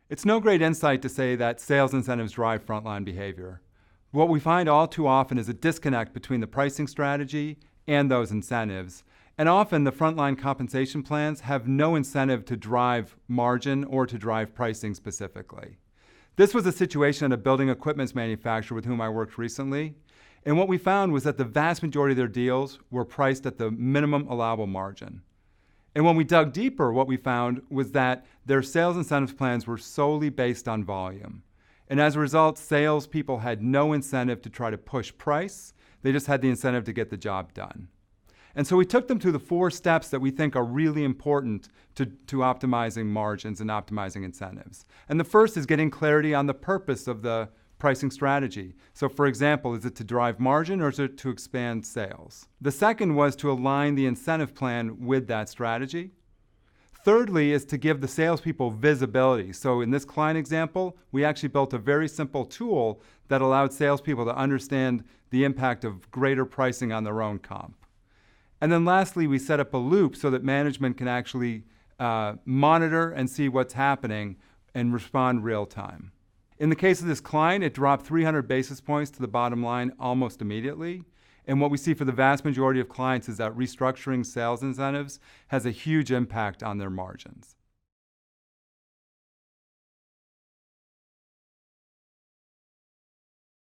It's no great insight to say that sales incentives drive frontline behavior. What we find all too often is a disconnect between the pricing strategy and those incentives. And often the frontline compensation plans have no incentive to drive margin or to drive pricing specifically. This was a situation at a building equipment manufacturer with whom I worked recently. And what we found was that the vast majority of their deals were priced at the minimum allowable margin. And when we dug deeper, what we found was that their sales incentives plans were solely based on volume. And as a result, salespeople had no incentive to try to push price. They just had the incentive to get the job done. And so we took them through the 4 steps that we think are really important to optimizing margins and optimizing incentives. And the first is getting clarity on the purpose of the pricing strategy. So for example, is it to drive margin or is it to expand sales? The second was to align the incentive plan with that strategy. Thirdly is to give the salespeople visibility. So in this client example, we actually built a very simple tool that allowed salespeople to understand the impact of greater pricing on their own comp. And then lastly, we set up a loop so that management can actually monitor and see what's happening and respond real time. In the case of this client, it dropped 300 basis points to the bottom line almost immediately. And what we see for the vast majority of clients is that restructuring sales incentives has a huge impact on their margins.